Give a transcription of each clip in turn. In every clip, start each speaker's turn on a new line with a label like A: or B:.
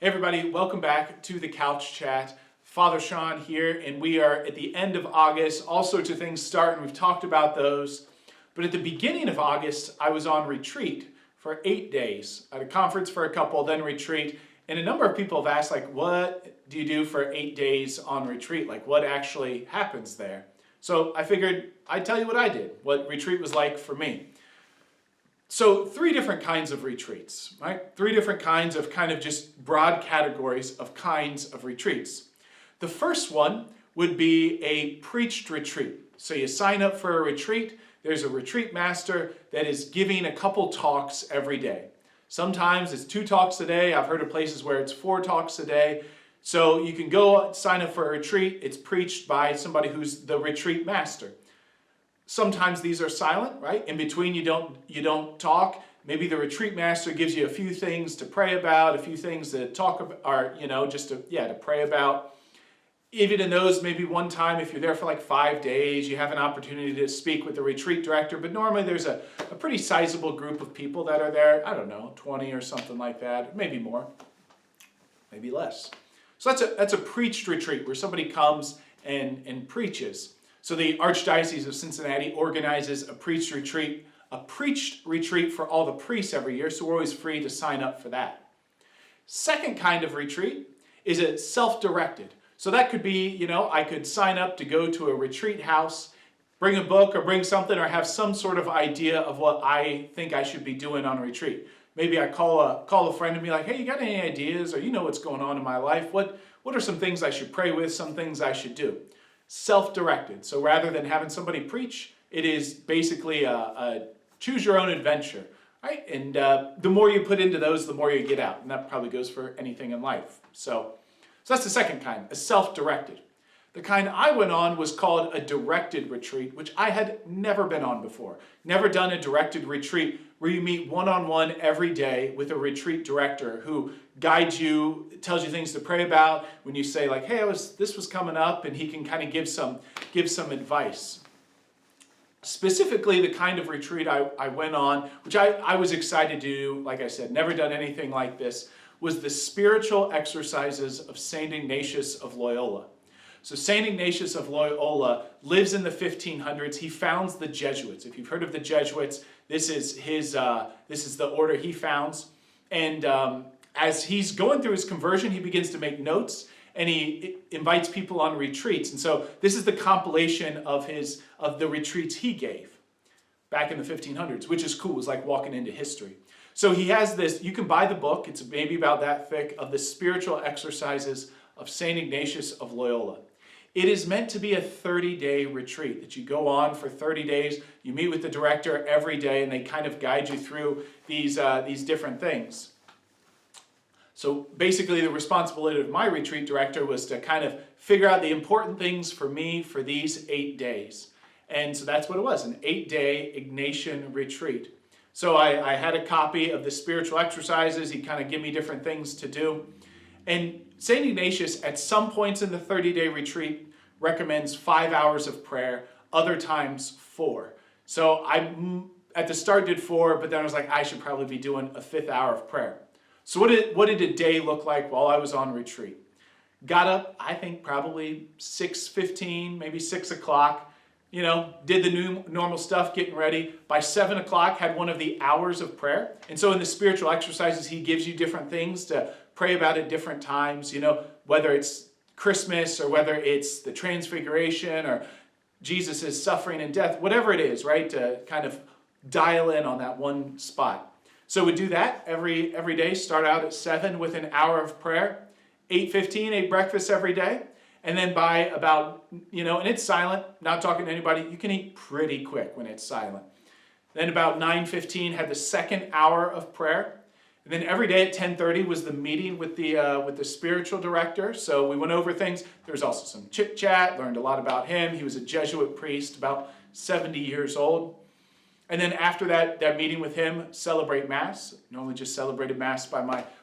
A: Hey everybody, welcome back to the Couch Chat. Father Sean here, and we are at the end of August. All sorts of things start, and we've talked about those. But at the beginning of August, I was on retreat for 8 days. At a conference for a couple, then retreat. And a number of people have asked, like, what do you do for 8 days on retreat? Like, what actually happens there? So I figured I'd tell you what I did, what retreat was like for me. So 3 different kinds of retreats, right? 3 different kinds of kind of just broad categories of kinds of retreats. The first one would be a preached retreat. So you sign up for a retreat, there's a retreat master that is giving a couple talks every day. Sometimes it's 2 talks a day. I've heard of places where it's 4 talks a day. So you can go sign up for a retreat. It's preached by somebody who's the retreat master. Sometimes these are silent, right? In between you don't talk. Maybe the retreat master gives you a few things to pray about, a few things to talk about, or just to pray about. Even in those, maybe one time, if you're there for like 5 days, you have an opportunity to speak with the retreat director. But normally there's a pretty sizable group of people that are there. I don't know, 20 or something like that, maybe more, maybe less. So that's a preached retreat where somebody comes and preaches. So the Archdiocese of Cincinnati organizes a preached retreat for all the priests every year, so we're always free to sign up for that. Second kind of retreat is a self-directed. So that could be, I could sign up to go to a retreat house, bring a book or bring something, or have some sort of idea of what I think I should be doing on a retreat. Maybe I call a friend and be like, hey, you got any ideas? Or you know what's going on in my life? What are some things I should pray with, some things I should do? Self-directed. So rather than having somebody preach, it is basically a choose your own adventure, right? And the more you put into those, the more you get out. And that probably goes for anything in life. So that's the second kind, a self-directed. The kind I went on was called a directed retreat, which I had never been on before. Never done a directed retreat where you meet one-on-one every day with a retreat director who guides you, tells you things to pray about. When you say like, hey, this was coming up, and he can kind of give some advice. Specifically, the kind of retreat I went on, which I was excited to do, like I said, never done anything like this, was the spiritual exercises of St. Ignatius of Loyola. So St. Ignatius of Loyola lives in the 1500s. He founds the Jesuits. If you've heard of the Jesuits, this is the order he founds. And as he's going through his conversion, he begins to make notes, and he invites people on retreats. And so this is the compilation of the retreats he gave back in the 1500s, which is cool. It's like walking into history. So he has this, you can buy the book, it's maybe about that thick, of the spiritual exercises of St. Ignatius of Loyola. It is meant to be a 30-day retreat that you go on for 30 days. You meet with the director every day, and they kind of guide you through these different things. So basically the responsibility of my retreat director was to kind of figure out the important things for me for these 8 days. And so that's what it was, an 8-day Ignatian retreat. So I had a copy of the spiritual exercises. He kind of gave me different things to do. And St. Ignatius, at some points in the 30-day retreat, recommends 5 hours of prayer, other times 4. So I, at the start, did 4, but then I was like, I should probably be doing a 5th hour of prayer. So what did a day look like while I was on retreat? Got up, I think probably 6:15, maybe 6 o'clock. Did the normal stuff, getting ready. By 7 o'clock, had one of the hours of prayer. And so in the spiritual exercises, he gives you different things to pray about at different times, whether it's Christmas or whether it's the Transfiguration or Jesus' suffering and death, whatever it is, right, to kind of dial in on that one spot. So we do that every day, start out at 7 with an hour of prayer, 8:15, ate breakfast every day. And then by about, and it's silent, not talking to anybody. You can eat pretty quick when it's silent. Then about 9:15, had the second hour of prayer. And then every day at 10:30 was the meeting with the spiritual director. So we went over things. There was also some chit-chat, learned a lot about him. He was a Jesuit priest, about 70 years old. And then after that meeting with him, celebrate Mass. Normally just celebrated Mass by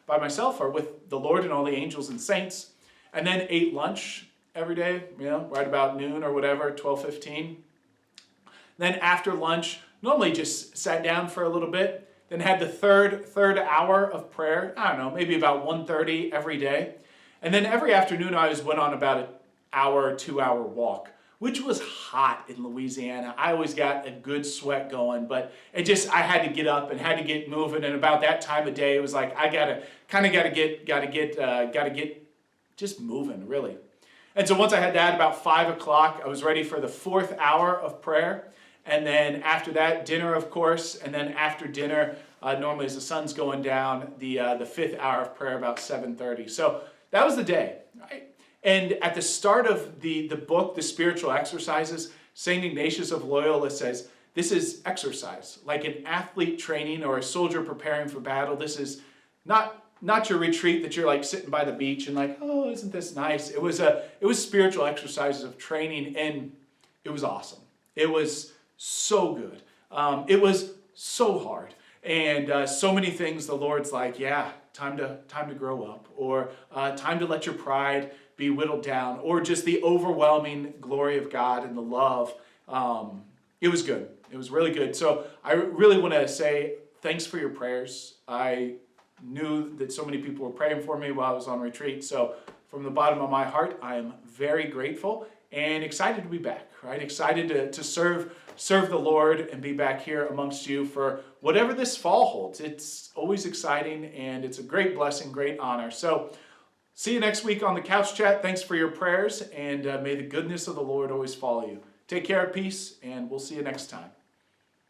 A: myself or with the Lord and all the angels and saints. And then ate lunch every day, right about noon or whatever, 12:15. Then after lunch, normally just sat down for a little bit. then had the third hour of prayer, I don't know, maybe about 1:30 every day. And then every afternoon I always went on about an hour, 2-hour walk, which was hot in Louisiana. I always got a good sweat going, but I had to get up and had to get moving. And about that time of day, it was like, I gotta get just moving, really. And so once I had that, about 5 o'clock, I was ready for the 4th hour of prayer. And then after that, dinner, of course. And then after dinner, normally as the sun's going down, the 5th hour of prayer, about 7:30. So that was the day, right? And at the start of the book, The Spiritual Exercises, St. Ignatius of Loyola says, this is exercise, like an athlete training or a soldier preparing for battle. This is not your retreat that you're like sitting by the beach and like, oh, isn't this nice? It was spiritual exercises of training, and it was awesome. It was so good. It was so hard, and so many things the Lord's like, yeah, time to grow up, or time to let your pride be whittled down, or just the overwhelming glory of God and the love. It was good. It was really good. So I really want to say thanks for your prayers. I knew that so many people were praying for me while I was on retreat. So from the bottom of my heart, I am very grateful and excited to be back, right? Excited to serve the Lord and be back here amongst you for whatever this fall holds. It's always exciting, and it's a great blessing, great honor. So see you next week on the Couch Chat. Thanks for your prayers, and may the goodness of the Lord always follow you. Take care, peace, and we'll see you next time.